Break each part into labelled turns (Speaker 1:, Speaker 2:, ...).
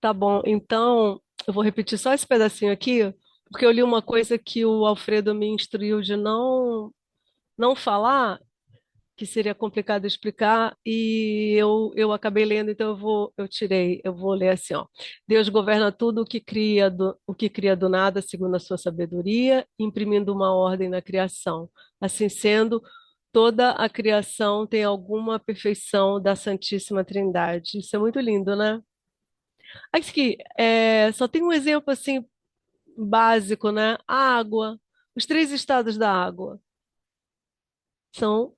Speaker 1: Tá bom, então eu vou repetir só esse pedacinho aqui, porque eu li uma coisa que o Alfredo me instruiu de não falar, que seria complicado explicar, e eu acabei lendo, então eu vou ler assim, ó. Deus governa tudo o que cria do nada, segundo a sua sabedoria, imprimindo uma ordem na criação. Assim sendo, toda a criação tem alguma perfeição da Santíssima Trindade. Isso é muito lindo, né? Aqui, só tem um exemplo assim básico, né? A água. Os três estados da água são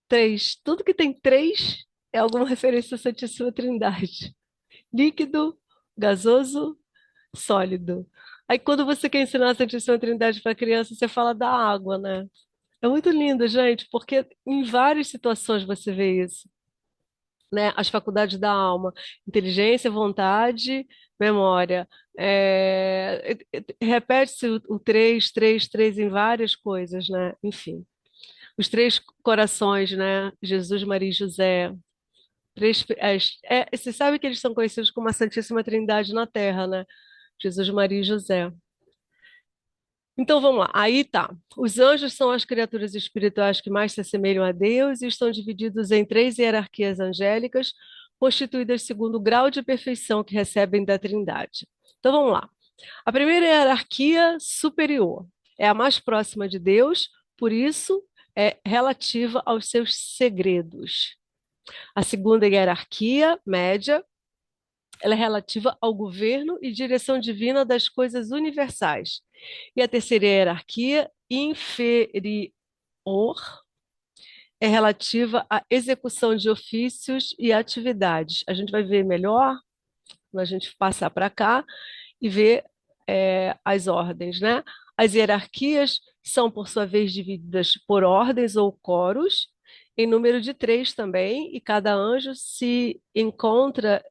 Speaker 1: três. Tudo que tem três é alguma referência à Santíssima Trindade. Líquido, gasoso, sólido. Aí quando você quer ensinar a Santíssima Trindade para criança, você fala da água, né? É muito lindo, gente, porque em várias situações você vê isso, né? As faculdades da alma, inteligência, vontade, memória. Repete-se o três, três, três em várias coisas, né? Enfim, os três corações, né? Jesus, Maria e José. Você sabe que eles são conhecidos como a Santíssima Trindade na Terra, né? Jesus, Maria e José. Então vamos lá. Aí tá. Os anjos são as criaturas espirituais que mais se assemelham a Deus e estão divididos em três hierarquias angélicas, constituídas segundo o grau de perfeição que recebem da Trindade. Então vamos lá. A primeira hierarquia superior é a mais próxima de Deus, por isso é relativa aos seus segredos. A segunda hierarquia, média, ela é relativa ao governo e direção divina das coisas universais. E a terceira hierarquia, inferior, é relativa à execução de ofícios e atividades. A gente vai ver melhor quando a gente passar para cá e ver as ordens, né? As hierarquias são, por sua vez, divididas por ordens ou coros, em número de três também, e cada anjo se encontra.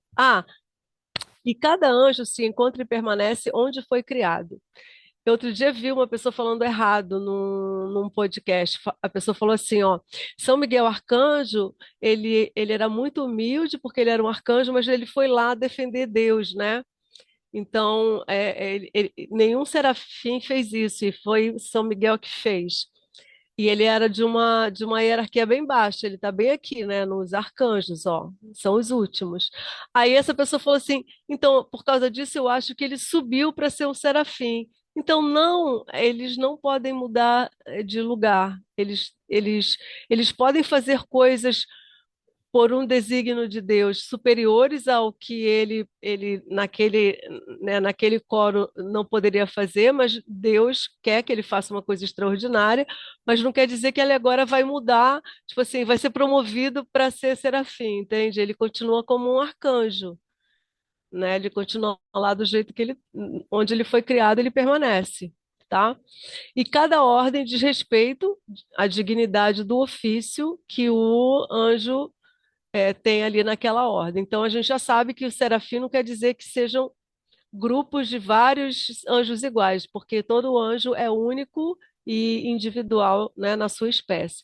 Speaker 1: E cada anjo se encontra e permanece onde foi criado. Eu outro dia vi uma pessoa falando errado num podcast. A pessoa falou assim, ó, São Miguel Arcanjo, ele era muito humilde porque ele era um arcanjo, mas ele foi lá defender Deus, né? Então, nenhum serafim fez isso, e foi São Miguel que fez. E ele era de uma hierarquia bem baixa, ele está bem aqui, né, nos arcanjos, ó, são os últimos. Aí essa pessoa falou assim, então, por causa disso, eu acho que ele subiu para ser um serafim. Então, não, eles não podem mudar de lugar, eles podem fazer coisas por um desígnio de Deus superiores ao que ele naquele coro não poderia fazer, mas Deus quer que ele faça uma coisa extraordinária, mas não quer dizer que ele agora vai mudar, tipo assim, vai ser promovido para ser serafim, entende? Ele continua como um arcanjo, né? Ele continua lá do jeito que onde ele foi criado, ele permanece. Tá? E cada ordem diz respeito à dignidade do ofício que o anjo tem ali naquela ordem. Então a gente já sabe que o serafim não quer dizer que sejam grupos de vários anjos iguais, porque todo anjo é único e individual, né, na sua espécie.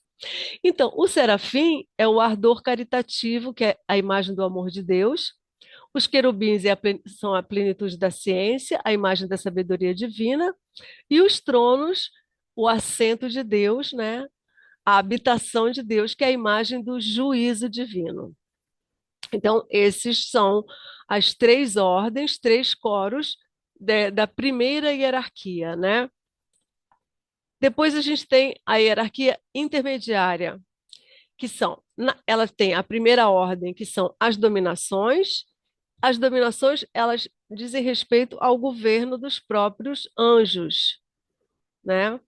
Speaker 1: Então, o serafim é o ardor caritativo, que é a imagem do amor de Deus. Os querubins são a plenitude da ciência, a imagem da sabedoria divina. E os tronos, o assento de Deus, né? A habitação de Deus, que é a imagem do juízo divino. Então, esses são as três ordens, três coros da primeira hierarquia, né? Depois a gente tem a hierarquia intermediária, que ela tem a primeira ordem, que são as dominações. As dominações, elas dizem respeito ao governo dos próprios anjos, né?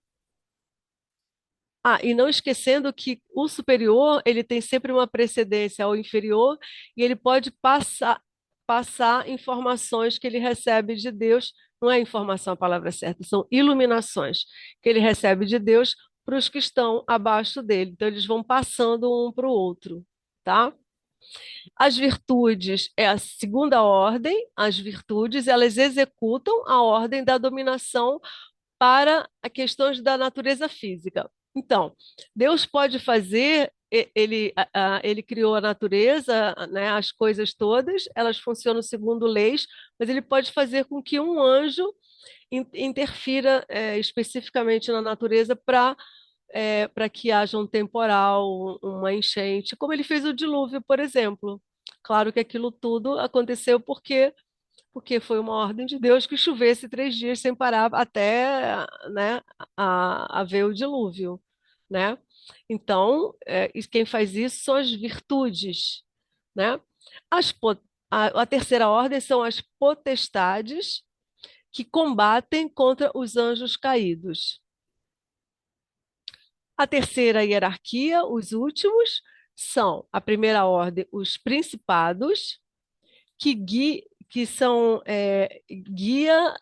Speaker 1: E não esquecendo que o superior, ele tem sempre uma precedência ao inferior e ele pode passar informações que ele recebe de Deus, não é informação a palavra certa, são iluminações que ele recebe de Deus para os que estão abaixo dele. Então eles vão passando um para o outro, tá? As virtudes é a segunda ordem, as virtudes, elas executam a ordem da dominação para as questões da natureza física. Então, Deus pode fazer ele criou a natureza, né, as coisas todas, elas funcionam segundo leis, mas ele pode fazer com que um anjo interfira especificamente na natureza para que haja um temporal, uma enchente, como ele fez o dilúvio, por exemplo. Claro que aquilo tudo aconteceu porque foi uma ordem de Deus que chovesse 3 dias sem parar até, né, haver o dilúvio, né? Então, e quem faz isso são as virtudes, né? As, po- a terceira ordem são as potestades que combatem contra os anjos caídos. A terceira hierarquia, os últimos, são a primeira ordem, os principados, que são guia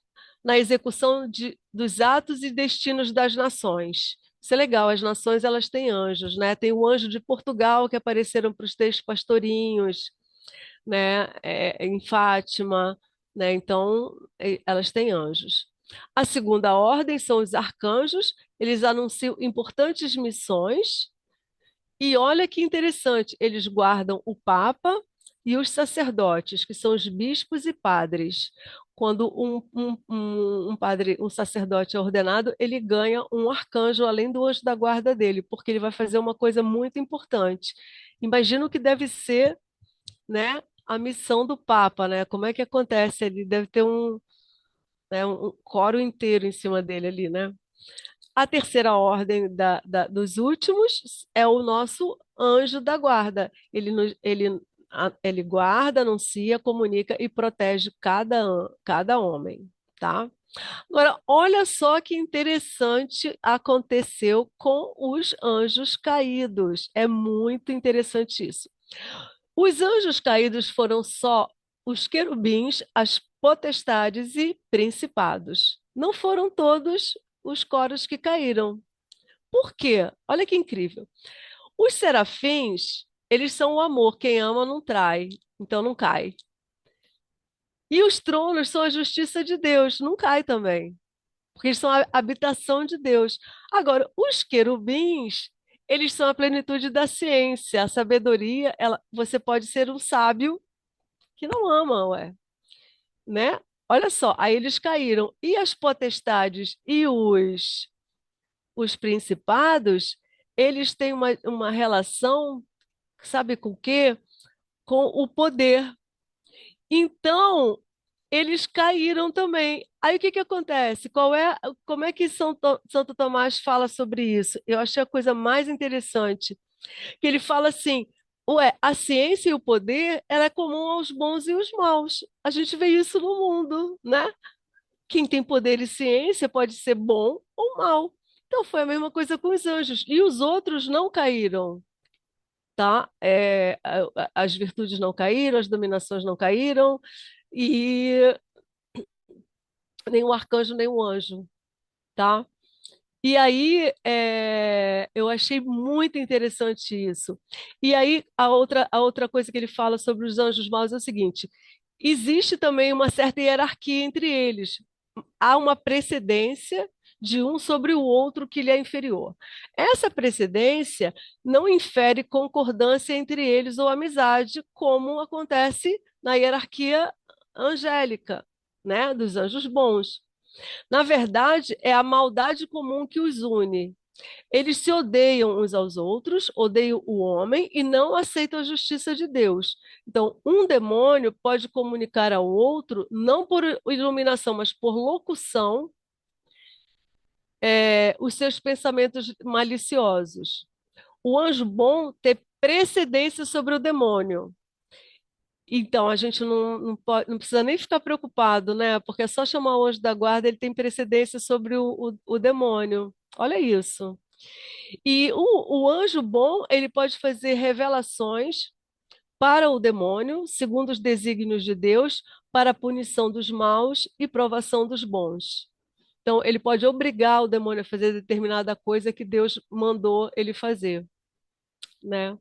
Speaker 1: na execução dos atos e destinos das nações. Isso é legal, as nações elas têm anjos, né? Tem o anjo de Portugal que apareceram para os 3 pastorinhos, né? Em Fátima, né? Então, elas têm anjos. A segunda ordem são os arcanjos, eles anunciam importantes missões e olha que interessante, eles guardam o Papa e os sacerdotes, que são os bispos e padres. Quando um padre, um sacerdote é ordenado, ele ganha um arcanjo além do anjo da guarda dele, porque ele vai fazer uma coisa muito importante. Imagina o que deve ser, né, a missão do Papa, né? Como é que acontece? Ele deve ter um coro inteiro em cima dele ali, né? A terceira ordem dos últimos é o nosso anjo da guarda. Ele guarda, anuncia, comunica e protege cada homem, tá? Agora, olha só que interessante aconteceu com os anjos caídos. É muito interessante isso. Os anjos caídos foram só os querubins, as potestades e principados. Não foram todos os coros que caíram. Por quê? Olha que incrível. Os serafins, eles são o amor. Quem ama não trai, então não cai. E os tronos são a justiça de Deus, não cai também, porque eles são a habitação de Deus. Agora, os querubins, eles são a plenitude da ciência, a sabedoria. Você pode ser um sábio que não ama, ué, né? Olha só, aí eles caíram. E as potestades e os principados, eles têm uma relação, sabe com o quê? Com o poder. Então, eles caíram também. Aí o que que acontece? Como é que Santo Tomás fala sobre isso? Eu achei a coisa mais interessante, que ele fala assim, ué, a ciência e o poder, ela é comum aos bons e aos maus. A gente vê isso no mundo, né? Quem tem poder e ciência pode ser bom ou mal. Então foi a mesma coisa com os anjos. E os outros não caíram, tá? As virtudes não caíram, as dominações não caíram, e nem o arcanjo, nem o anjo, tá? E aí, eu achei muito interessante isso. E aí, a outra coisa que ele fala sobre os anjos maus é o seguinte: existe também uma certa hierarquia entre eles. Há uma precedência de um sobre o outro que lhe é inferior. Essa precedência não infere concordância entre eles ou amizade, como acontece na hierarquia angélica, né, dos anjos bons. Na verdade, é a maldade comum que os une. Eles se odeiam uns aos outros, odeiam o homem e não aceitam a justiça de Deus. Então, um demônio pode comunicar ao outro, não por iluminação, mas por locução, os seus pensamentos maliciosos. O anjo bom tem precedência sobre o demônio. Então, a gente não precisa nem ficar preocupado, né? Porque é só chamar o anjo da guarda, ele tem precedência sobre o demônio. Olha isso. E o anjo bom, ele pode fazer revelações para o demônio, segundo os desígnios de Deus, para a punição dos maus e provação dos bons. Então, ele pode obrigar o demônio a fazer determinada coisa que Deus mandou ele fazer, né?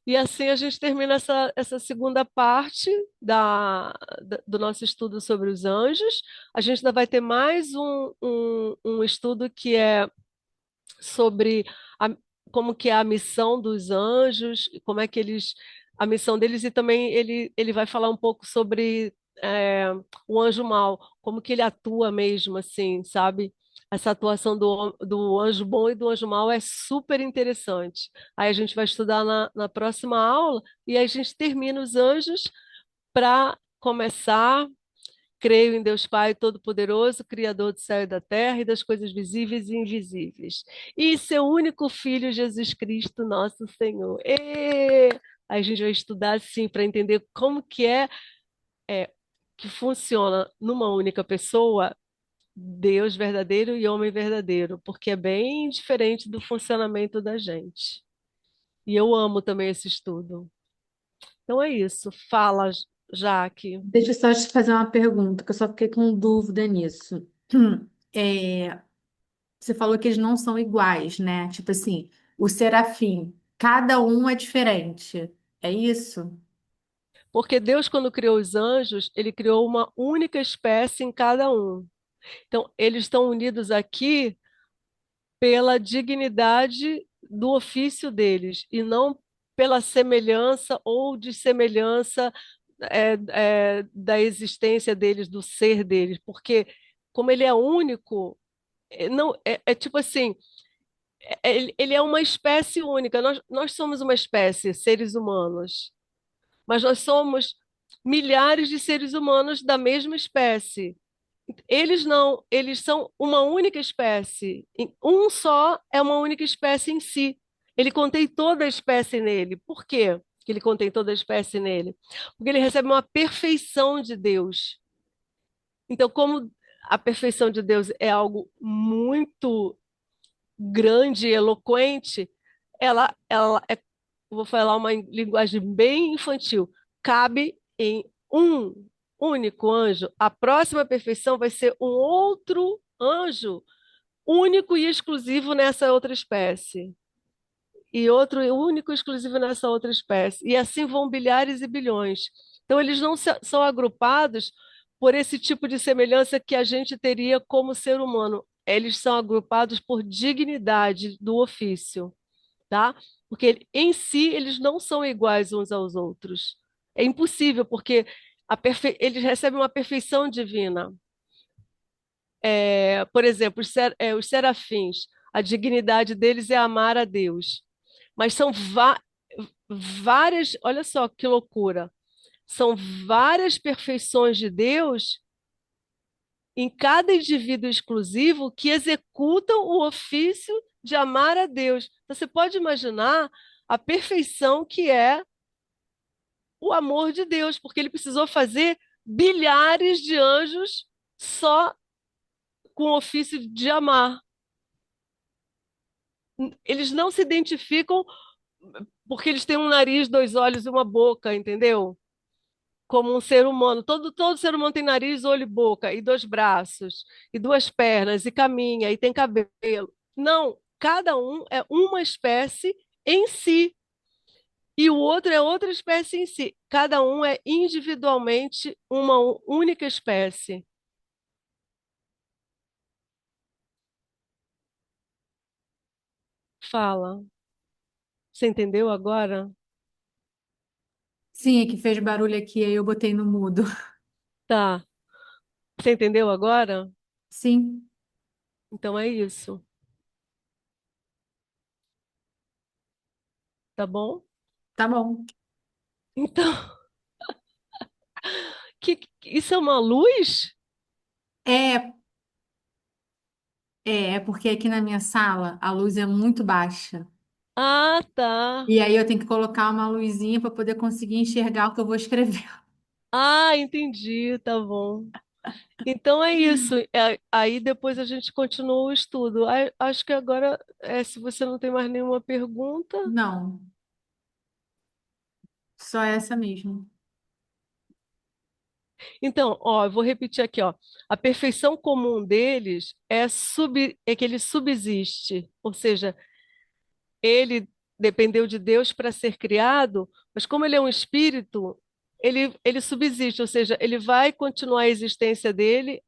Speaker 1: E assim a gente termina essa segunda parte do nosso estudo sobre os anjos. A gente ainda vai ter mais um estudo que é sobre como que é a missão dos anjos, como é que eles, a missão deles, e também ele vai falar um pouco sobre o anjo mau, como que ele atua mesmo, assim, sabe? Essa atuação do anjo bom e do anjo mau é super interessante. Aí a gente vai estudar na próxima aula e aí a gente termina os anjos para começar. Creio em Deus Pai Todo-Poderoso, Criador do céu e da terra e das coisas visíveis e invisíveis. E seu único Filho, Jesus Cristo, nosso Senhor. Aí a gente vai estudar assim para entender como é que funciona numa única pessoa Deus verdadeiro e homem verdadeiro, porque é bem diferente do funcionamento da gente. E eu amo também esse estudo. Então é isso. Fala, Jaque.
Speaker 2: Deixa eu só te fazer uma pergunta, que eu só fiquei com dúvida nisso. É, você falou que eles não são iguais, né? Tipo assim, o serafim, cada um é diferente. É isso?
Speaker 1: Porque Deus, quando criou os anjos, ele criou uma única espécie em cada um. Então, eles estão unidos aqui pela dignidade do ofício deles, e não pela semelhança ou dessemelhança da existência deles, do ser deles. Porque, como ele é único, não, é tipo assim, ele é uma espécie única. Nós somos uma espécie, seres humanos. Mas nós somos milhares de seres humanos da mesma espécie. Eles não, eles são uma única espécie. Um só é uma única espécie em si. Ele contém toda a espécie nele. Por quê que ele contém toda a espécie nele? Porque ele recebe uma perfeição de Deus. Então, como a perfeição de Deus é algo muito grande e eloquente, ela é, vou falar uma linguagem bem infantil, cabe em um único anjo. A próxima perfeição vai ser um outro anjo, único e exclusivo nessa outra espécie. E outro único e exclusivo nessa outra espécie. E assim vão bilhares e bilhões. Então, eles não são agrupados por esse tipo de semelhança que a gente teria como ser humano. Eles são agrupados por dignidade do ofício, tá? Porque em si eles não são iguais uns aos outros. É impossível, porque eles recebem uma perfeição divina. Por exemplo, os serafins, a dignidade deles é amar a Deus. Mas são várias, olha só que loucura, são várias perfeições de Deus em cada indivíduo exclusivo que executam o ofício de amar a Deus. Então, você pode imaginar a perfeição que é o amor de Deus, porque ele precisou fazer bilhares de anjos só com o ofício de amar. Eles não se identificam porque eles têm um nariz, dois olhos e uma boca, entendeu? Como um ser humano. Todo ser humano tem nariz, olho e boca, e dois braços, e duas pernas, e caminha, e tem cabelo. Não, cada um é uma espécie em si, e o outro é outra espécie em si. Cada um é individualmente uma única espécie. Fala. Você entendeu agora?
Speaker 2: Sim, é que fez barulho aqui, aí eu botei no mudo.
Speaker 1: Tá. Você entendeu agora?
Speaker 2: Sim,
Speaker 1: Então é isso, tá bom?
Speaker 2: tá bom.
Speaker 1: Então, isso é uma luz?
Speaker 2: É, é porque aqui na minha sala a luz é muito baixa.
Speaker 1: Ah, tá.
Speaker 2: E aí eu tenho que colocar uma luzinha para poder conseguir enxergar o que eu vou escrever.
Speaker 1: Ah, entendi, tá bom. Então é isso. Aí depois a gente continua o estudo. Acho que agora, se você não tem mais nenhuma pergunta.
Speaker 2: Não, só essa mesmo.
Speaker 1: Então, ó, eu vou repetir aqui, ó. A perfeição comum deles é que ele subsiste, ou seja, ele dependeu de Deus para ser criado, mas como ele é um espírito, ele subsiste, ou seja, ele vai continuar a existência dele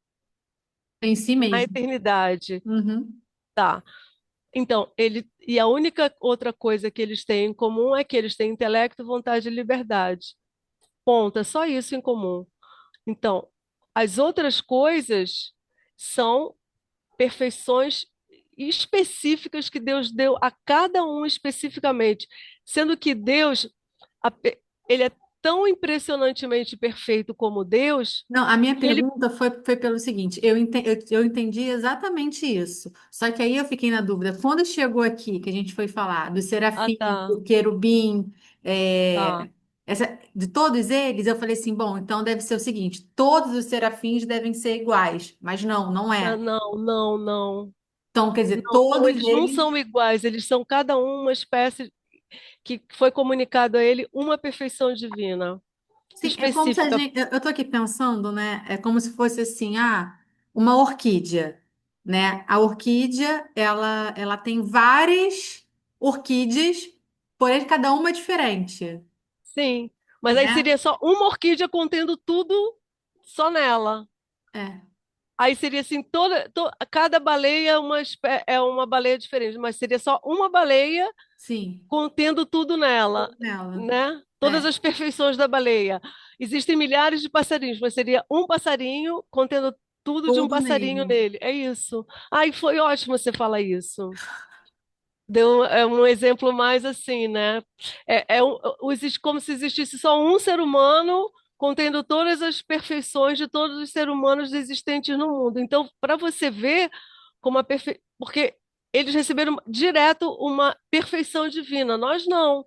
Speaker 2: Em si
Speaker 1: na
Speaker 2: mesmo.
Speaker 1: eternidade.
Speaker 2: Uhum.
Speaker 1: Tá. Então, e a única outra coisa que eles têm em comum é que eles têm intelecto, vontade e liberdade. Ponto, é só isso em comum. Então, as outras coisas são perfeições específicas que Deus deu a cada um especificamente, sendo que Deus, ele é tão impressionantemente perfeito como Deus,
Speaker 2: Não, a minha
Speaker 1: que ele,
Speaker 2: pergunta foi pelo seguinte, eu entendi exatamente isso. Só que aí eu fiquei na dúvida. Quando chegou aqui, que a gente foi falar do
Speaker 1: ah,
Speaker 2: serafim,
Speaker 1: tá,
Speaker 2: do querubim,
Speaker 1: tá,
Speaker 2: de todos eles, eu falei assim, bom, então deve ser o seguinte, todos os serafins devem ser iguais. Mas não, não
Speaker 1: não,
Speaker 2: é.
Speaker 1: não, não, não,
Speaker 2: Então, quer dizer,
Speaker 1: não,
Speaker 2: todos
Speaker 1: eles não
Speaker 2: eles.
Speaker 1: são iguais, eles são cada um uma espécie que foi comunicado a ele uma perfeição divina
Speaker 2: Sim, é como se a
Speaker 1: específica.
Speaker 2: gente. Eu tô aqui pensando, né? É como se fosse assim, uma orquídea, né? A orquídea, ela tem várias orquídeas, porém cada uma é diferente,
Speaker 1: Sim, mas aí
Speaker 2: né?
Speaker 1: seria só uma orquídea contendo tudo só nela.
Speaker 2: É,
Speaker 1: Aí seria assim, cada baleia é uma baleia diferente, mas seria só uma baleia
Speaker 2: sim,
Speaker 1: contendo tudo nela,
Speaker 2: tudo nela.
Speaker 1: né? Todas
Speaker 2: É,
Speaker 1: as perfeições da baleia. Existem milhares de passarinhos, mas seria um passarinho contendo tudo de um
Speaker 2: tudo
Speaker 1: passarinho
Speaker 2: nele.
Speaker 1: nele. É isso. Ai, foi ótimo você falar isso. É um exemplo mais assim, né? Como se existisse só um ser humano contendo todas as perfeições de todos os seres humanos existentes no mundo. Então, para você ver como porque eles receberam direto uma perfeição divina, nós não.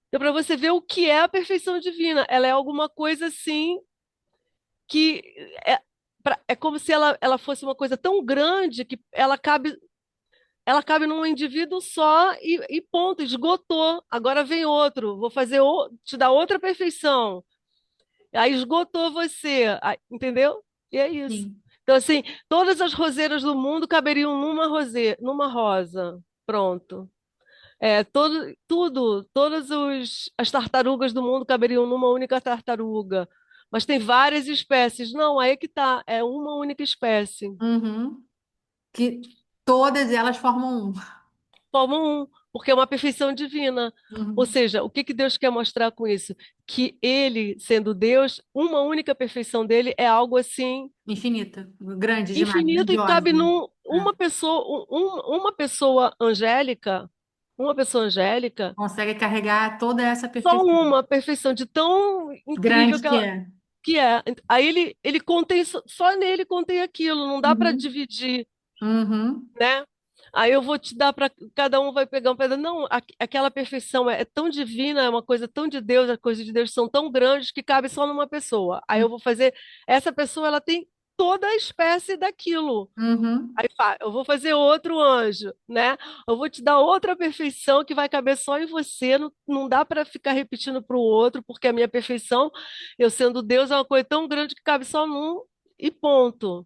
Speaker 1: Então, para você ver o que é a perfeição divina, ela é alguma coisa assim que é como se ela fosse uma coisa tão grande que ela cabe num indivíduo só e ponto, esgotou. Agora vem outro, vou te dar outra perfeição. Aí esgotou você, entendeu? E é isso.
Speaker 2: Sim.
Speaker 1: Então, assim, todas as roseiras do mundo caberiam numa rosa. Pronto. As tartarugas do mundo caberiam numa única tartaruga. Mas tem várias espécies. Não, aí é que tá. É uma única espécie.
Speaker 2: Uhum. Que todas elas formam um.
Speaker 1: Formam um, porque é uma perfeição divina. Ou
Speaker 2: Uhum.
Speaker 1: seja, o que que Deus quer mostrar com isso? Que ele, sendo Deus, uma única perfeição dele é algo assim
Speaker 2: Infinita, grande demais,
Speaker 1: infinito e cabe
Speaker 2: grandiosa.
Speaker 1: num
Speaker 2: É.
Speaker 1: uma pessoa angélica,
Speaker 2: Consegue carregar toda essa
Speaker 1: só
Speaker 2: perfeição.
Speaker 1: uma perfeição de tão incrível
Speaker 2: Grande
Speaker 1: que
Speaker 2: que
Speaker 1: ela
Speaker 2: é.
Speaker 1: que é. Aí ele contém só nele contém aquilo, não dá para
Speaker 2: Uhum.
Speaker 1: dividir,
Speaker 2: Uhum.
Speaker 1: né? Aí eu vou te dar para cada um vai pegar um pedaço. Não, aquela perfeição é tão divina, é uma coisa tão de Deus, as coisas de Deus são tão grandes que cabe só numa pessoa. Aí eu vou fazer, essa pessoa ela tem toda a espécie daquilo.
Speaker 2: Uhum.
Speaker 1: Aí eu vou fazer outro anjo, né? Eu vou te dar outra perfeição que vai caber só em você. Não, não dá para ficar repetindo para o outro, porque a minha perfeição, eu sendo Deus, é uma coisa tão grande que cabe só num e ponto.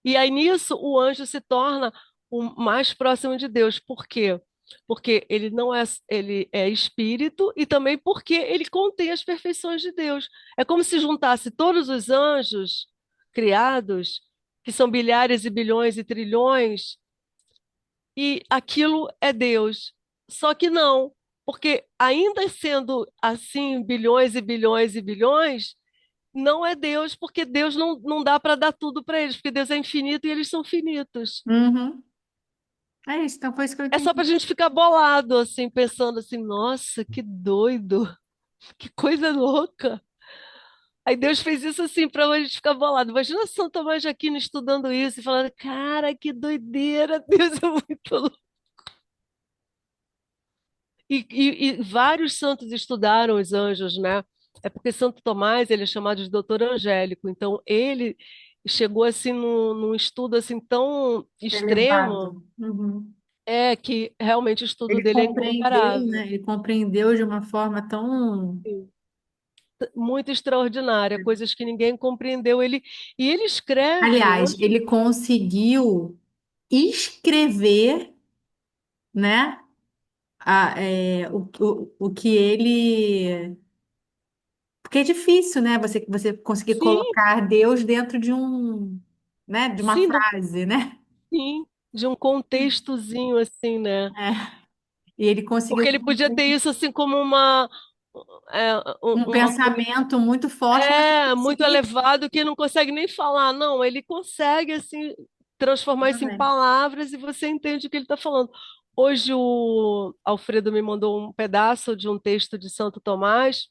Speaker 1: E aí nisso o anjo se torna o mais próximo de Deus. Por quê? Porque ele é espírito e também porque ele contém as perfeições de Deus. É como se juntasse todos os anjos criados, que são bilhares e bilhões e trilhões, e aquilo é Deus. Só que não, porque ainda sendo assim bilhões e bilhões e bilhões, não é Deus, porque Deus não dá para dar tudo para eles, porque Deus é infinito e eles são finitos.
Speaker 2: Uhum. É isso, então foi isso que eu
Speaker 1: É só para a
Speaker 2: entendi.
Speaker 1: gente ficar bolado, assim, pensando assim, nossa, que doido, que coisa louca. Aí Deus fez isso assim para a gente ficar bolado. Imagina São Tomás de Aquino estudando isso e falando, cara, que doideira, Deus é muito louco. E vários santos estudaram os anjos, né? É porque Santo Tomás, ele é chamado de doutor angélico. Então, ele chegou assim num estudo assim tão extremo,
Speaker 2: Elevado. Uhum.
Speaker 1: que realmente o estudo
Speaker 2: Ele
Speaker 1: dele é
Speaker 2: compreendeu,
Speaker 1: incomparável.
Speaker 2: né? Ele compreendeu de uma forma tão.
Speaker 1: Sim. Muito extraordinária, coisas que ninguém compreendeu. E ele escreve
Speaker 2: Aliás,
Speaker 1: onde.
Speaker 2: ele conseguiu escrever, né? O que ele. Porque é difícil, né? Você conseguir
Speaker 1: Sim,
Speaker 2: colocar Deus dentro de um, né? De uma
Speaker 1: sim,
Speaker 2: frase, né?
Speaker 1: sim. de um contextozinho assim, né?
Speaker 2: É. E ele conseguiu
Speaker 1: Porque ele podia ter isso assim como é,
Speaker 2: um
Speaker 1: uma coisa
Speaker 2: pensamento muito forte, mas não
Speaker 1: muito
Speaker 2: conseguia.
Speaker 1: elevado que não consegue nem falar. Não, ele consegue assim transformar isso em
Speaker 2: Exatamente.
Speaker 1: palavras e você entende o que ele está falando. Hoje o Alfredo me mandou um pedaço de um texto de Santo Tomás.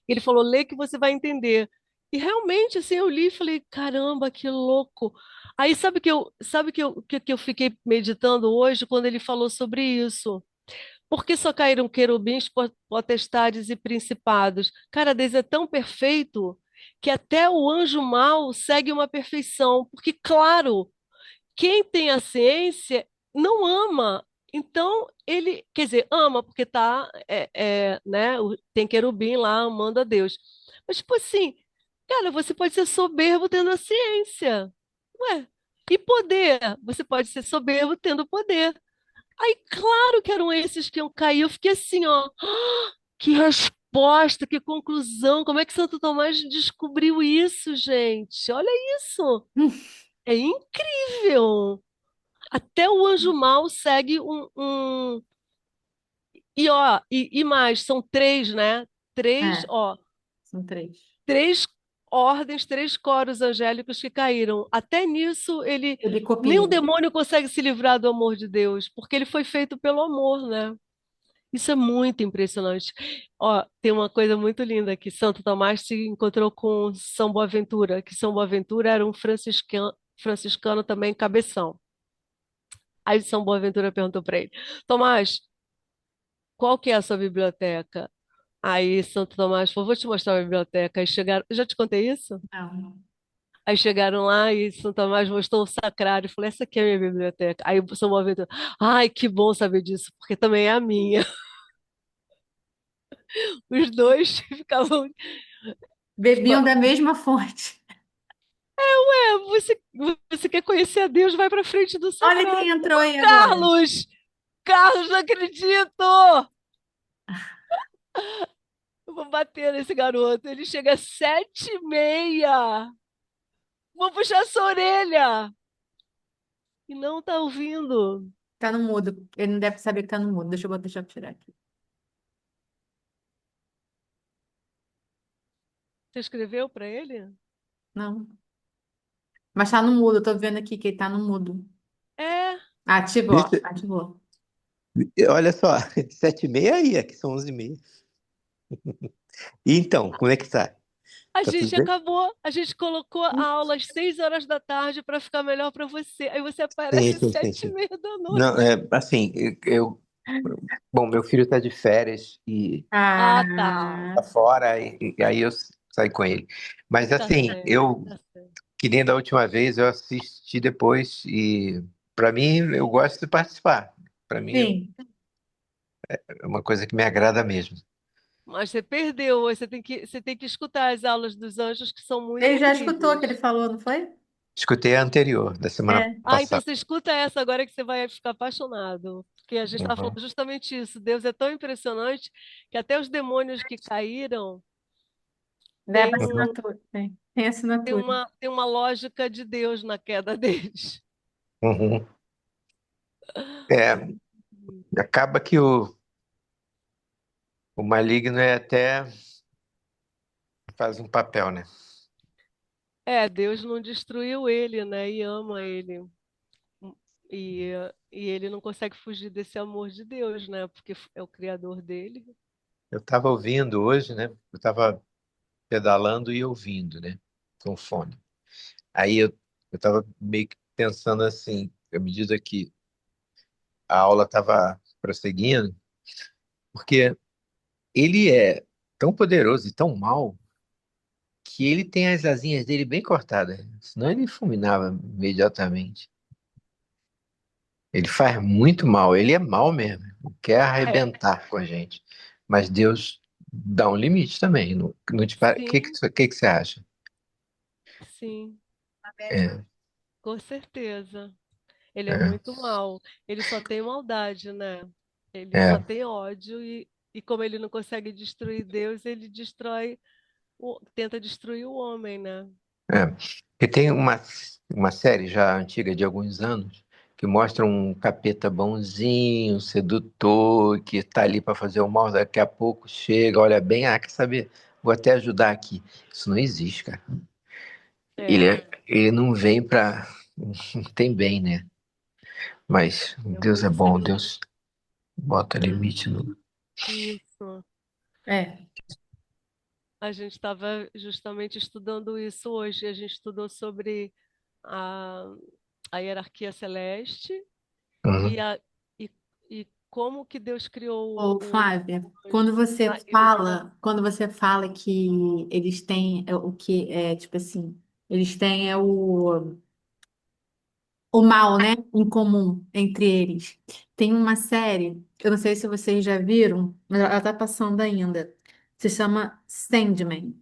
Speaker 1: Ele falou, lê que você vai entender. E realmente, assim, eu li e falei, caramba, que louco. Aí sabe que eu fiquei meditando hoje quando ele falou sobre isso? Por que só caíram querubins, potestades e principados? Cara, Deus é tão perfeito que até o anjo mau segue uma perfeição. Porque, claro, quem tem a ciência não ama. Então, ele, quer dizer, ama porque tá, né, tem querubim lá amando a Deus. Mas, tipo assim, cara, você pode ser soberbo tendo a ciência. Ué, e poder? Você pode ser soberbo tendo poder. Aí, claro que eram esses que iam cair. Eu fiquei assim, ó, que resposta, que conclusão. Como é que Santo Tomás descobriu isso, gente? Olha isso. É incrível. Até o anjo mau segue e ó, e mais, são três, né? Três,
Speaker 2: É,
Speaker 1: ó,
Speaker 2: são três.
Speaker 1: três ordens, três coros angélicos que caíram. Até nisso, ele
Speaker 2: Ele
Speaker 1: nem o
Speaker 2: copia.
Speaker 1: demônio consegue se livrar do amor de Deus, porque ele foi feito pelo amor, né? Isso é muito impressionante. Ó, tem uma coisa muito linda que Santo Tomás se encontrou com São Boaventura, que São Boaventura era um franciscano também cabeção. Aí São Boaventura perguntou para ele: Tomás, qual que é a sua biblioteca? Aí Santo Tomás falou: vou te mostrar a biblioteca. Aí chegaram, eu já te contei isso?
Speaker 2: Não.
Speaker 1: Aí chegaram lá e Santo Tomás mostrou o sacrário. Eu falei: essa aqui é a minha biblioteca. Aí São Boaventura: ai, que bom saber disso, porque também é a minha. Os dois ficavam.
Speaker 2: Bebiam da mesma fonte.
Speaker 1: Você quer conhecer a Deus? Vai para frente do
Speaker 2: Olha
Speaker 1: sacrário.
Speaker 2: quem entrou aí agora.
Speaker 1: Carlos! Carlos, não acredito! Eu vou bater nesse garoto. Ele chega às 7h30. Vou puxar sua orelha. E não tá ouvindo.
Speaker 2: Tá no mudo. Ele não deve saber que tá no mudo. Deixa eu tirar aqui.
Speaker 1: Você escreveu para ele?
Speaker 2: Não. Mas tá no mudo. Eu tô vendo aqui que ele tá no mudo.
Speaker 1: É.
Speaker 2: Ativou,
Speaker 3: Deixa,
Speaker 2: ativou.
Speaker 3: olha só, 7h30 aí, aqui são 11h30. E então, como é que tá?
Speaker 1: A
Speaker 3: Tá tudo
Speaker 1: gente
Speaker 3: bem?
Speaker 1: acabou. A gente colocou a aula às 6 horas da tarde para ficar melhor para você. Aí você
Speaker 3: Sim,
Speaker 1: aparece às
Speaker 3: sim, sim,
Speaker 1: sete e
Speaker 3: sim.
Speaker 1: meia da
Speaker 3: Não,
Speaker 1: noite.
Speaker 3: assim, bom, meu filho tá de férias e
Speaker 1: Ah, tá.
Speaker 3: tá
Speaker 2: Ah,
Speaker 3: fora, e aí eu saí com ele. Mas
Speaker 1: Tá
Speaker 3: assim,
Speaker 1: certo.
Speaker 3: eu,
Speaker 1: Tá certo.
Speaker 3: que nem da última vez, eu assisti depois e para mim eu gosto de participar. Para mim
Speaker 2: sim.
Speaker 3: é uma coisa que me agrada mesmo.
Speaker 1: Mas você perdeu. Você tem que escutar as aulas dos anjos que são muito
Speaker 2: Ele já escutou o que ele
Speaker 1: incríveis.
Speaker 2: falou, não foi?
Speaker 3: Escutei a anterior, da semana
Speaker 2: É.
Speaker 1: Ah, então
Speaker 3: passada.
Speaker 1: você escuta essa agora que você vai ficar apaixonado. Porque a gente está falando
Speaker 3: Uhum.
Speaker 1: justamente isso. Deus é tão impressionante que até os demônios que caíram
Speaker 2: Leva
Speaker 1: têm um,
Speaker 2: assinatura. Tem
Speaker 1: têm
Speaker 2: assinatura.
Speaker 1: uma, têm uma lógica de Deus na queda deles.
Speaker 3: Uhum. É, acaba que o maligno é até faz um papel, né?
Speaker 1: É, Deus não destruiu ele, né? E ama ele. E, e ele não consegue fugir desse amor de Deus, né? Porque é o criador dele.
Speaker 3: Eu estava ouvindo hoje, né? Eu estava pedalando e ouvindo, né? Com fone. Aí eu estava meio que pensando assim, à medida que a aula estava prosseguindo, porque ele é tão poderoso e tão mau que ele tem as asinhas dele bem cortadas, senão ele fulminava imediatamente. Ele faz muito mal, ele é mau mesmo, quer
Speaker 1: É,
Speaker 3: arrebentar com a gente. Mas Deus dá um limite também. Não o que,
Speaker 1: sim,
Speaker 3: que você acha?
Speaker 1: sim,
Speaker 3: É,
Speaker 1: com certeza. Ele é
Speaker 3: é,
Speaker 1: muito mal. Ele só tem maldade, né? Ele só
Speaker 3: é,
Speaker 1: tem ódio e como ele não consegue destruir Deus, ele tenta destruir o homem, né?
Speaker 3: é. Porque tem uma série já antiga de alguns anos que mostra um capeta bonzinho, sedutor, que está ali para fazer o mal, daqui a pouco chega, olha bem, quer saber? Vou até ajudar aqui. Isso não existe, cara. Ele,
Speaker 1: É,
Speaker 3: ele não vem para. Não tem bem, né? Mas
Speaker 1: é
Speaker 3: Deus é
Speaker 1: muito
Speaker 3: bom,
Speaker 1: sacanagem.
Speaker 3: Deus bota limite no.
Speaker 1: Isso.
Speaker 2: É.
Speaker 1: A gente estava justamente estudando isso hoje. A gente estudou sobre a, a hierarquia celeste e,
Speaker 3: Uhum.
Speaker 1: a, e, e como que Deus criou
Speaker 2: Ô,
Speaker 1: os
Speaker 2: Flávia,
Speaker 1: anjos na imagem.
Speaker 2: quando você fala que eles têm o que é, tipo assim, eles têm o mal, né, em comum entre eles. Tem uma série, eu não sei se vocês já viram, mas ela tá passando ainda. Se chama Sandman.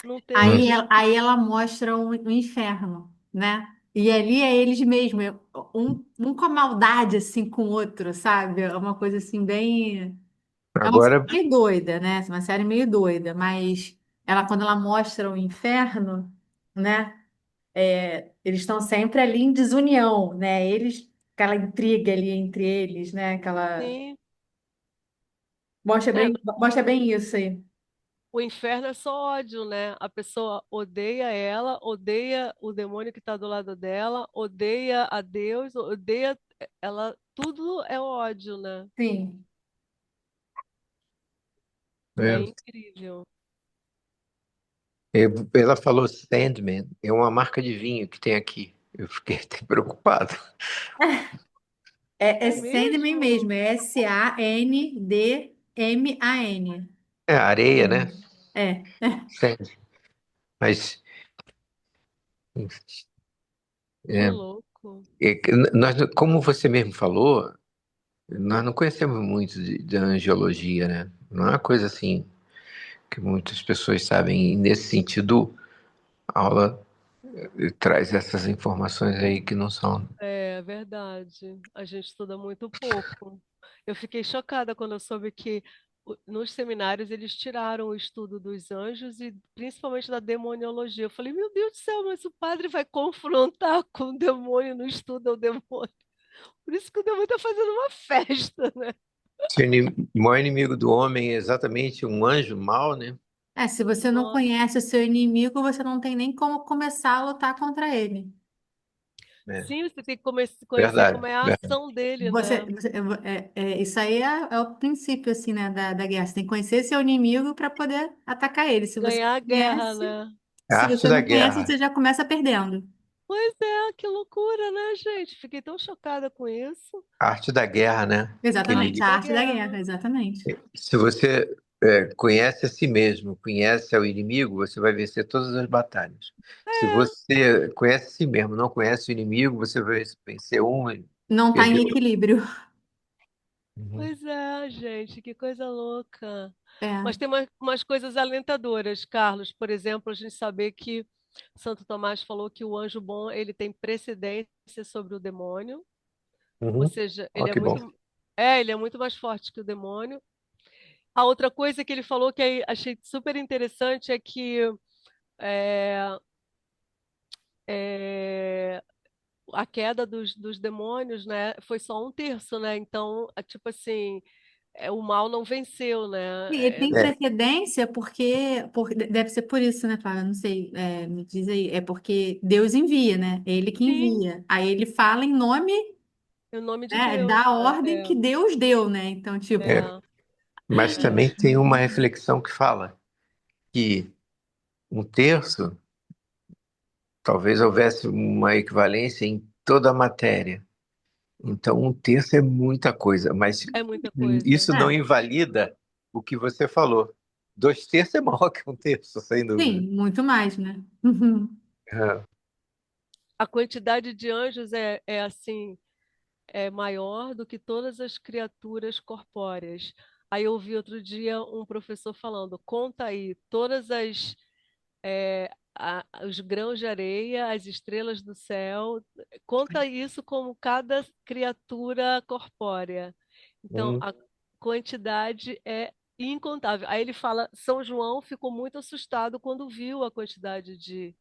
Speaker 1: Não tenho.
Speaker 2: Aí ela mostra o inferno, né? E ali é eles mesmos, um com a maldade assim com o outro, sabe? É uma coisa assim bem. É uma série
Speaker 3: Agora,
Speaker 2: meio doida, né? É uma série meio doida, mas quando ela mostra o inferno, né? Eles estão sempre ali em desunião, né? Aquela intriga ali entre eles, né? Aquela
Speaker 1: Sim. É,
Speaker 2: mostra bem isso aí.
Speaker 1: o inferno é só ódio, né? A pessoa odeia ela, odeia o demônio que está do lado dela, odeia a Deus, odeia ela, tudo é ódio, né?
Speaker 2: Sim.
Speaker 1: É
Speaker 3: é,
Speaker 1: incrível.
Speaker 3: ela falou Sandman, é uma marca de vinho que tem aqui. Eu fiquei até preocupado.
Speaker 2: É
Speaker 1: É
Speaker 2: Sandman
Speaker 1: mesmo?
Speaker 2: mesmo, é Sandman.
Speaker 3: É areia, né?
Speaker 2: Sandman. É.
Speaker 3: Sand. Mas
Speaker 1: Que
Speaker 3: é,
Speaker 1: louco.
Speaker 3: nós, como você mesmo falou, nós não conhecemos muito de angiologia, né? Não é uma coisa assim que muitas pessoas sabem. E nesse sentido, a aula traz essas informações aí que não são.
Speaker 1: É verdade. A gente estuda muito pouco. Eu fiquei chocada quando eu soube que nos seminários eles tiraram o estudo dos anjos e principalmente da demoniologia. Eu falei, meu Deus do céu, mas o padre vai confrontar com o demônio, não estuda o demônio. Por isso que o demônio está fazendo uma festa, né?
Speaker 3: Se o maior inimigo do homem é exatamente um anjo mau, né?
Speaker 2: Se você não
Speaker 1: Nossa,
Speaker 2: conhece o seu inimigo, você não tem nem como começar a lutar contra ele.
Speaker 3: É,
Speaker 1: sim, você tem que conhecer
Speaker 3: verdade,
Speaker 1: como é a
Speaker 3: verdade.
Speaker 1: ação dele,
Speaker 2: Você,
Speaker 1: né?
Speaker 2: você- isso aí é o princípio assim, né, da guerra. Você tem que conhecer seu inimigo para poder atacar ele.
Speaker 1: Ganhar a guerra, né?
Speaker 3: É a
Speaker 2: Se
Speaker 3: arte
Speaker 2: você
Speaker 3: da
Speaker 2: não conhece,
Speaker 3: guerra.
Speaker 2: você já começa perdendo.
Speaker 1: Pois é, que loucura, né, gente? Fiquei tão chocada com isso.
Speaker 3: A arte da guerra, né? Que
Speaker 2: Exatamente,
Speaker 3: ele,
Speaker 2: a
Speaker 1: Da
Speaker 2: arte da guerra,
Speaker 1: guerra.
Speaker 2: exatamente.
Speaker 3: se você conhece a si mesmo, conhece o inimigo, você vai vencer todas as batalhas. Se
Speaker 1: É,
Speaker 3: você conhece a si mesmo, não conhece o inimigo, você vai vencer um e
Speaker 2: Não está em
Speaker 3: perder outro.
Speaker 2: equilíbrio.
Speaker 3: Uhum.
Speaker 1: pois é, gente, que coisa louca. Mas
Speaker 2: É.
Speaker 1: tem umas coisas alentadoras, Carlos. Por exemplo, a gente saber que Santo Tomás falou que o anjo bom ele tem precedência sobre o demônio, ou
Speaker 3: Uhum.
Speaker 1: seja,
Speaker 3: Ó, que bom.
Speaker 1: ele é muito mais forte que o demônio. A outra coisa que ele falou que achei super interessante é que é, é, a queda dos demônios, né, foi só um terço, né? Então, tipo assim, o mal não venceu,
Speaker 2: E
Speaker 1: né?
Speaker 2: ele tem
Speaker 3: É,
Speaker 2: precedência deve ser por isso, né, Flávia? Não sei, me diz aí. É porque Deus envia, né? É ele que
Speaker 1: Sim,
Speaker 2: envia. Aí ele fala em nome,
Speaker 1: em nome de
Speaker 2: né,
Speaker 1: Deus,
Speaker 2: da
Speaker 1: né?
Speaker 2: ordem que Deus deu, né? Então, tipo,
Speaker 3: é.
Speaker 1: É,
Speaker 3: Mas
Speaker 1: é.
Speaker 3: também tem uma reflexão que fala que um terço, talvez houvesse uma equivalência em toda a matéria. Então, um terço é muita coisa, mas
Speaker 1: É muita coisa.
Speaker 3: isso não
Speaker 2: é,
Speaker 3: invalida o que você falou. Dois terços é maior que um terço, sem dúvida.
Speaker 2: sim, muito mais, né? Uhum.
Speaker 3: É.
Speaker 1: A quantidade de anjos é assim, é maior do que todas as criaturas corpóreas. Aí eu ouvi outro dia um professor falando, conta aí todas os grãos de areia, as estrelas do céu, conta isso como cada criatura corpórea. Então,
Speaker 3: Hum.
Speaker 1: a quantidade é incontável. Aí ele fala, São João ficou muito assustado quando viu a quantidade de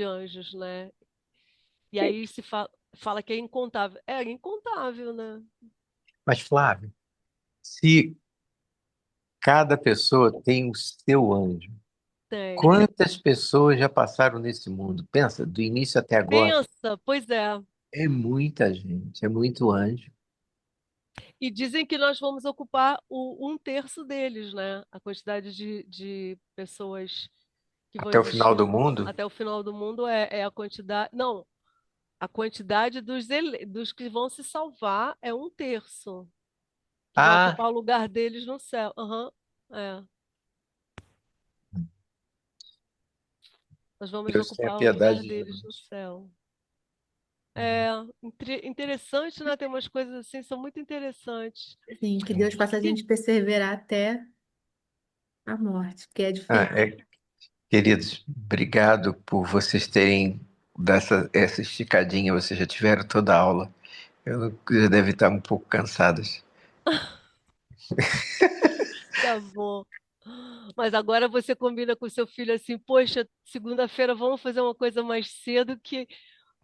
Speaker 1: anjos, né? E aí fala que é incontável. É incontável, né?
Speaker 3: Mas, Flávio, se cada pessoa tem o seu anjo,
Speaker 1: Tem.
Speaker 3: quantas pessoas já passaram nesse mundo? Pensa, do início até agora.
Speaker 1: Pensa, pois é.
Speaker 3: É muita gente, é muito anjo.
Speaker 1: E dizem que nós vamos ocupar um terço deles, né? A quantidade de pessoas que vão
Speaker 3: Até o final
Speaker 1: existir
Speaker 3: do mundo?
Speaker 1: até o final do mundo é a quantidade. Não, a quantidade dos que vão se salvar é um terço, que vai
Speaker 3: Ah,
Speaker 1: ocupar o lugar deles no céu. Aham, é. Nós vamos
Speaker 3: Deus tenha
Speaker 1: ocupar o lugar
Speaker 3: piedade de
Speaker 1: deles no
Speaker 3: nós.
Speaker 1: céu. É interessante, né? Tem umas coisas assim, são muito interessantes.
Speaker 2: Sim, que Deus faça a
Speaker 1: E-
Speaker 2: gente perseverar até a morte, porque é
Speaker 3: Ah,
Speaker 2: difícil.
Speaker 3: queridos, obrigado por vocês terem dado essa esticadinha. Vocês já tiveram toda a aula. Já devem estar um pouco cansadas.
Speaker 1: Tá bom. Mas agora você combina com seu filho assim, poxa, segunda-feira vamos fazer uma coisa mais cedo que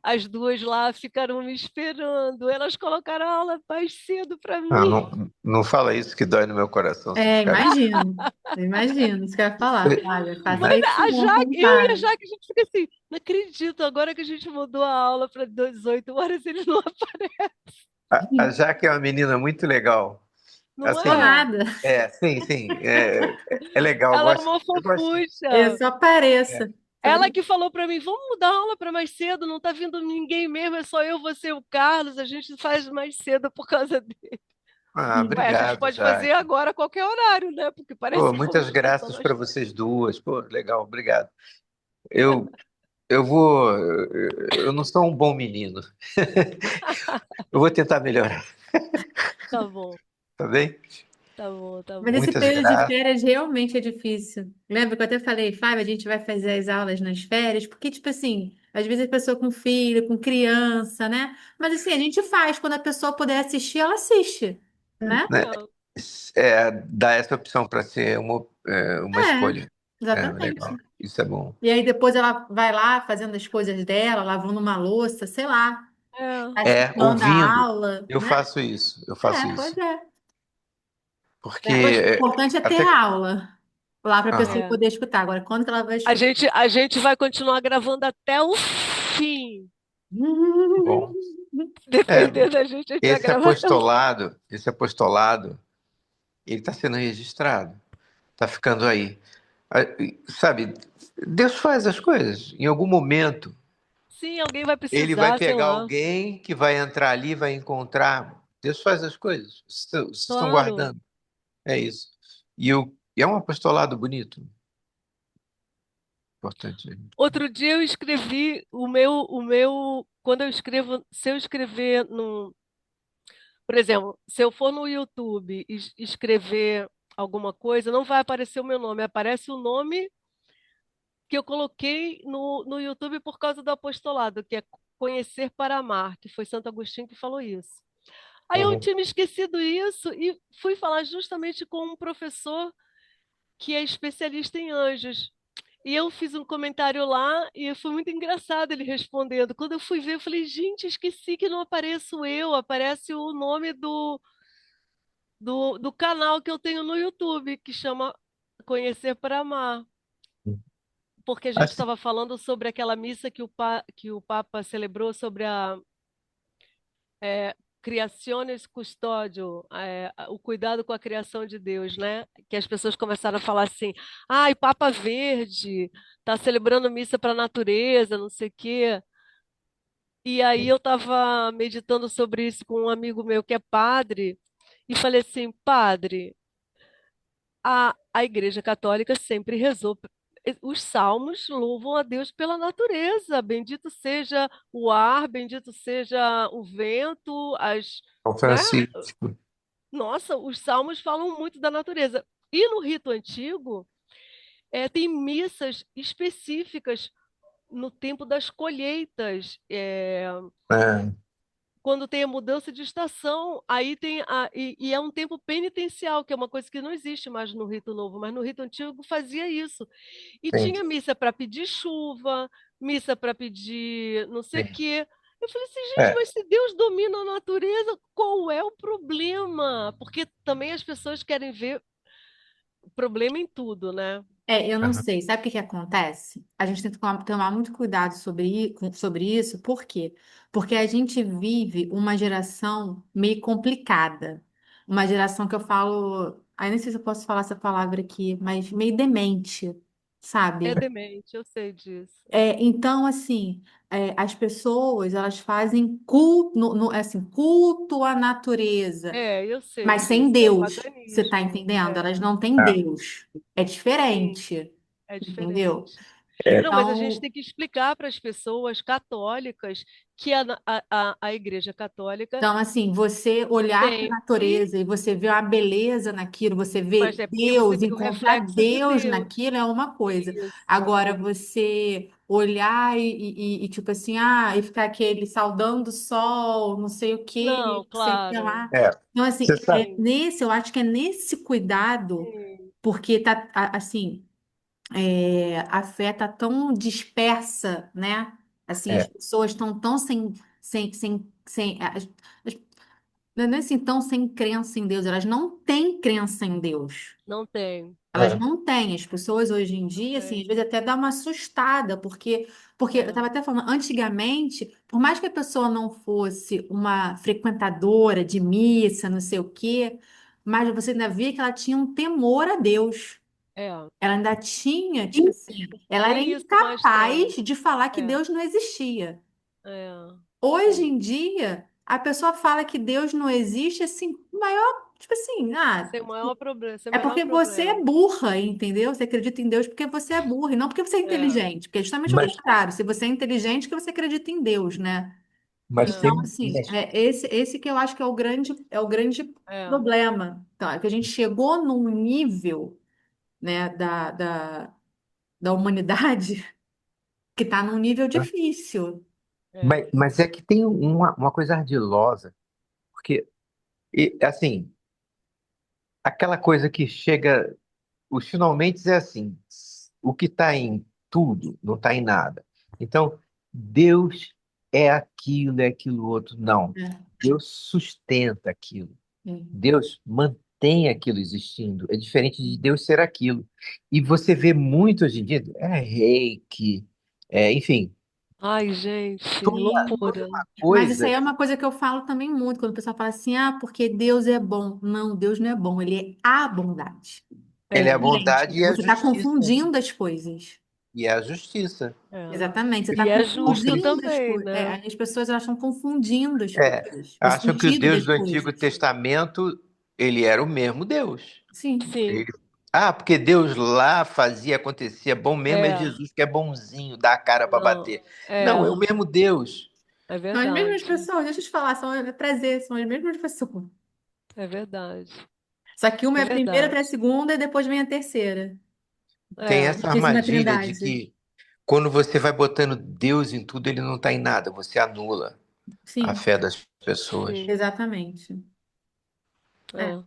Speaker 1: as duas lá ficaram me esperando. Elas colocaram a aula mais cedo para
Speaker 3: Ah,
Speaker 1: mim.
Speaker 3: não, não fala isso que dói no meu coração se
Speaker 2: É,
Speaker 3: ficarem.
Speaker 2: imagino. Imagino. Isso que eu ia falar. Olha, faça
Speaker 3: Mas
Speaker 2: isso
Speaker 1: A
Speaker 2: não
Speaker 1: Jaque,
Speaker 2: com
Speaker 1: eu e a
Speaker 2: cara.
Speaker 1: Jaque, a gente fica assim, não acredito, agora que a gente mudou a aula para 18 horas, eles não aparecem,
Speaker 3: a Jaque é uma menina muito legal.
Speaker 1: não
Speaker 2: Sou
Speaker 3: Assim,
Speaker 1: é?
Speaker 2: nada.
Speaker 3: sim, sim. É legal.
Speaker 1: Ela é uma
Speaker 3: Eu gosto.
Speaker 2: Eu
Speaker 1: fofucha.
Speaker 2: só pareça.
Speaker 1: Ela que falou para mim, vamos mudar a aula para mais cedo, não tá vindo ninguém mesmo, é só eu, você e o Carlos, a gente faz mais cedo por causa dele.
Speaker 3: Ah,
Speaker 1: Ué, a gente
Speaker 3: obrigado,
Speaker 1: pode fazer
Speaker 3: Jaque.
Speaker 1: agora a qualquer horário, né? Porque
Speaker 3: Pô,
Speaker 1: parece que
Speaker 3: muitas
Speaker 1: vamos começar
Speaker 3: graças
Speaker 1: mais
Speaker 3: para
Speaker 1: tarde.
Speaker 3: vocês duas. Pô, legal, obrigado. Eu, eu vou. Eu não sou um bom menino. Eu vou tentar melhorar,
Speaker 1: Tá bom,
Speaker 3: tá bem?
Speaker 1: tá bom, tá
Speaker 2: Mas esse
Speaker 1: bom.
Speaker 3: Muitas
Speaker 2: período de
Speaker 3: graças.
Speaker 2: férias realmente é difícil. Lembra que eu até falei, Fábio, a gente vai fazer as aulas nas férias, porque, tipo assim, às vezes a pessoa com filho, com criança, né? Mas assim, a gente faz, quando a pessoa puder assistir, ela assiste, né?
Speaker 3: Né?
Speaker 1: É,
Speaker 3: Dá essa opção para ser uma
Speaker 2: É,
Speaker 3: escolha. É, legal.
Speaker 2: exatamente.
Speaker 3: Isso é bom.
Speaker 2: E aí depois ela vai lá fazendo as coisas dela, lavando uma louça, sei lá,
Speaker 1: é.
Speaker 2: participando da
Speaker 3: Ouvindo,
Speaker 2: aula,
Speaker 3: eu
Speaker 2: né?
Speaker 3: faço isso. Eu faço
Speaker 2: É, pois
Speaker 3: isso.
Speaker 2: é.
Speaker 3: Porque
Speaker 2: Depois, o importante é ter
Speaker 3: até.
Speaker 2: aula lá para a pessoa
Speaker 3: Aham,
Speaker 1: É.
Speaker 2: poder escutar. Agora, quando que ela vai
Speaker 1: A
Speaker 2: escutar?
Speaker 1: gente, a gente vai continuar gravando até o fim.
Speaker 3: bom. É,
Speaker 1: Depender da gente, a gente vai gravar até o fim.
Speaker 3: esse apostolado, ele está sendo registrado, está ficando aí. Sabe, Deus faz as coisas. Em algum momento,
Speaker 1: Sim, alguém vai
Speaker 3: ele vai
Speaker 1: precisar, sei
Speaker 3: pegar
Speaker 1: lá.
Speaker 3: alguém que vai entrar ali, vai encontrar. Deus faz as coisas. Vocês estão
Speaker 1: Claro.
Speaker 3: guardando. É isso. E é um apostolado bonito. Importante.
Speaker 1: Outro dia eu escrevi quando eu escrevo, se eu escrever no, por exemplo, se eu for no YouTube e escrever alguma coisa, não vai aparecer o meu nome, aparece o nome que eu coloquei no YouTube por causa do apostolado, que é Conhecer para Amar, que foi Santo Agostinho que falou isso. Aí eu
Speaker 3: Uhum.
Speaker 1: tinha me esquecido isso e fui falar justamente com um professor que é especialista em anjos. E eu fiz um comentário lá e foi muito engraçado ele respondendo. Quando eu fui ver, eu falei, gente, esqueci que não apareço eu, aparece o nome do canal que eu tenho no YouTube, que chama Conhecer para Amar. Porque a gente
Speaker 3: Assim,
Speaker 1: estava falando sobre aquela missa que o Papa celebrou sobre a Criationes Custódio, o cuidado com a criação de Deus, né? Que as pessoas começaram a falar assim: ai, Papa Verde, está celebrando missa para a natureza, não sei o quê. E aí eu estava meditando sobre isso com um amigo meu que é padre, e falei assim: padre, a Igreja Católica sempre rezou. Os salmos louvam a Deus pela natureza. Bendito seja o ar, bendito seja o vento,
Speaker 3: São
Speaker 1: né?
Speaker 3: Francisco.
Speaker 1: Nossa, os salmos falam muito da natureza. E no rito antigo, tem missas específicas no tempo das colheitas.
Speaker 3: É,
Speaker 1: Quando tem a mudança de estação, aí tem e é um tempo penitencial, que é uma coisa que não existe mais no rito novo, mas no rito antigo fazia isso. E
Speaker 3: sim,
Speaker 1: tinha missa para pedir chuva, missa para pedir não sei o
Speaker 3: sim.
Speaker 1: quê. Eu falei assim, gente,
Speaker 3: É,
Speaker 1: mas se Deus domina a natureza, qual é o problema? Porque também as pessoas querem ver o problema em tudo, né?
Speaker 2: Eu não
Speaker 3: aham,
Speaker 2: sei. Sabe o que que acontece? A gente tem que tomar muito cuidado sobre isso. Por quê? Porque a gente vive uma geração meio complicada. Uma geração que eu falo. Aí nem sei se eu posso falar essa palavra aqui, mas meio demente,
Speaker 1: É
Speaker 2: sabe?
Speaker 1: demente, eu sei disso.
Speaker 2: Então, assim, as pessoas, elas fazem culto, assim, culto à natureza,
Speaker 1: É, eu sei
Speaker 2: mas sem
Speaker 1: disso. É o
Speaker 2: Deus. Você está
Speaker 1: paganismo.
Speaker 2: entendendo?
Speaker 1: É,
Speaker 2: Elas não têm
Speaker 3: é,
Speaker 2: Deus. É
Speaker 1: sim,
Speaker 2: diferente.
Speaker 1: é
Speaker 2: Entendeu?
Speaker 1: diferente.
Speaker 3: é,
Speaker 1: Não, mas a gente
Speaker 2: Então,
Speaker 1: tem que explicar para as pessoas católicas que a Igreja Católica
Speaker 2: então, assim, você olhar para a
Speaker 1: sempre,
Speaker 2: natureza e você ver a beleza naquilo, você
Speaker 1: mas
Speaker 2: ver
Speaker 1: é porque você
Speaker 2: Deus,
Speaker 1: vê o
Speaker 2: encontrar
Speaker 1: reflexo de
Speaker 2: Deus
Speaker 1: Deus.
Speaker 2: naquilo é uma coisa.
Speaker 1: Isso.
Speaker 2: Agora, você olhar tipo assim, e ficar aquele saudando o sol, não sei o quê,
Speaker 1: Não,
Speaker 2: não sei o que
Speaker 1: claro.
Speaker 2: lá.
Speaker 3: é.
Speaker 2: Então, assim,
Speaker 3: Você sabe,
Speaker 1: Sim,
Speaker 2: eu acho que é nesse cuidado,
Speaker 1: sim.
Speaker 2: porque assim. A fé tá tão dispersa, né? Assim, as
Speaker 3: é,
Speaker 2: pessoas estão tão as- não é assim, tão sem crença em Deus, elas não têm crença em Deus.
Speaker 1: Não tem.
Speaker 2: Elas
Speaker 3: é,
Speaker 2: não têm. As pessoas hoje em dia, assim, às
Speaker 1: Tem.
Speaker 2: vezes até dá uma assustada, porque eu
Speaker 1: É,
Speaker 2: estava até falando, antigamente, por mais que a pessoa não fosse uma frequentadora de missa, não sei o quê, mas você ainda via que ela tinha um temor a Deus.
Speaker 1: é.
Speaker 2: Ela ainda tinha, tipo assim, ela era
Speaker 1: Nem isso mais
Speaker 2: incapaz
Speaker 1: tem.
Speaker 2: de falar que
Speaker 1: É,
Speaker 2: Deus não existia.
Speaker 1: é.
Speaker 2: Hoje
Speaker 1: Sim.
Speaker 2: em dia, a pessoa fala que Deus não existe, assim, o maior, tipo assim,
Speaker 1: Sem o maior problema, sem o
Speaker 2: é
Speaker 1: menor
Speaker 2: porque você é
Speaker 1: problema.
Speaker 2: burra, entendeu? Você acredita em Deus porque você é burra, e não porque você é
Speaker 1: É,
Speaker 2: inteligente, porque é justamente o
Speaker 3: mas,
Speaker 2: contrário. Se você é inteligente, que você acredita em Deus, né?
Speaker 3: mas
Speaker 2: Então,
Speaker 3: tem,
Speaker 2: assim, esse que eu acho que é o grande
Speaker 1: é,
Speaker 2: problema. Então, é que a gente chegou num nível, né, da humanidade que está num nível difícil.
Speaker 1: é.
Speaker 3: mas é que tem uma coisa ardilosa, porque, assim, aquela coisa que chega, os finalmente é assim, o que está em tudo não está em nada. Então, Deus é aquilo outro. Não.
Speaker 2: É,
Speaker 3: Deus sustenta aquilo.
Speaker 2: é.
Speaker 3: Deus mantém aquilo existindo. É diferente de Deus ser aquilo. E você vê muito hoje em dia, reiki, enfim,
Speaker 1: Ai, gente,
Speaker 3: toda
Speaker 1: loucura.
Speaker 3: uma
Speaker 2: Mas isso aí
Speaker 3: coisa.
Speaker 2: é uma coisa que eu falo também muito, quando o pessoal fala assim, porque Deus é bom. Não, Deus não é bom, ele é a bondade.
Speaker 3: Ele
Speaker 1: É,
Speaker 3: é a bondade
Speaker 2: Gente,
Speaker 3: e a
Speaker 2: você está
Speaker 3: justiça.
Speaker 2: confundindo as coisas.
Speaker 3: E é a justiça.
Speaker 1: é.
Speaker 2: Exatamente, você está
Speaker 1: E é justo
Speaker 2: confundindo as
Speaker 1: também,
Speaker 2: coisas.
Speaker 1: né?
Speaker 2: As pessoas elas estão confundindo as
Speaker 3: É,
Speaker 2: coisas, o
Speaker 3: acham que o
Speaker 2: sentido
Speaker 3: Deus
Speaker 2: das
Speaker 3: do Antigo
Speaker 2: coisas.
Speaker 3: Testamento, ele era o mesmo Deus.
Speaker 2: Sim,
Speaker 1: Sim,
Speaker 3: Ele- porque Deus lá fazia, acontecia, bom mesmo é
Speaker 1: é.
Speaker 3: Jesus que é bonzinho, dá a cara para
Speaker 1: Não,
Speaker 3: bater.
Speaker 1: é,
Speaker 3: Não, é o mesmo Deus.
Speaker 1: é
Speaker 2: são as mesmas
Speaker 1: verdade.
Speaker 2: pessoas, deixa eu te falar, são as mesmas pessoas.
Speaker 1: É verdade.
Speaker 2: Só que uma
Speaker 1: É
Speaker 2: é a primeira,
Speaker 1: verdade.
Speaker 2: outra é a segunda e depois vem a terceira.
Speaker 3: Tem
Speaker 1: É,
Speaker 3: essa
Speaker 2: Santíssima
Speaker 3: armadilha de
Speaker 2: Trindade.
Speaker 3: que quando você vai botando Deus em tudo, ele não está em nada, você anula a
Speaker 2: Sim,
Speaker 3: fé das pessoas.
Speaker 1: sim.
Speaker 2: exatamente. É,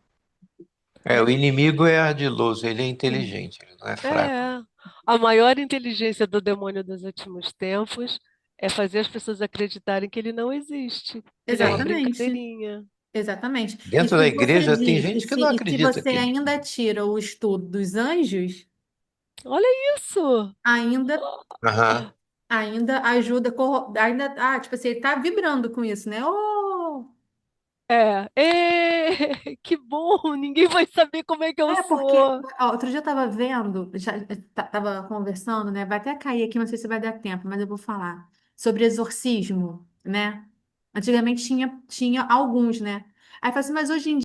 Speaker 1: É.
Speaker 3: O inimigo é ardiloso, ele é
Speaker 2: sim,
Speaker 3: inteligente, ele não é fraco.
Speaker 1: É. A maior inteligência do demônio dos últimos tempos é fazer as pessoas acreditarem que ele não existe, que ele é uma
Speaker 3: Sim.
Speaker 2: exatamente.
Speaker 1: brincadeirinha.
Speaker 2: Exatamente. E
Speaker 3: Dentro da
Speaker 2: se você
Speaker 3: igreja tem
Speaker 2: diz,
Speaker 3: gente que não
Speaker 2: e se
Speaker 3: acredita
Speaker 2: você
Speaker 3: que ele.
Speaker 2: ainda tira o estudo dos anjos,
Speaker 1: Olha isso!
Speaker 2: ainda
Speaker 3: Aham.
Speaker 2: ainda ajuda, ainda, tipo assim, ele tá vibrando com isso, né? Oh!
Speaker 1: É. Que bom! Ninguém vai saber como é que eu
Speaker 2: Porque
Speaker 1: sou.
Speaker 2: outro dia eu tava vendo, tava conversando, né? Vai até cair aqui, não sei se vai dar tempo, mas eu vou falar sobre exorcismo, né? Antigamente tinha alguns, né? Aí eu falei assim, mas hoje em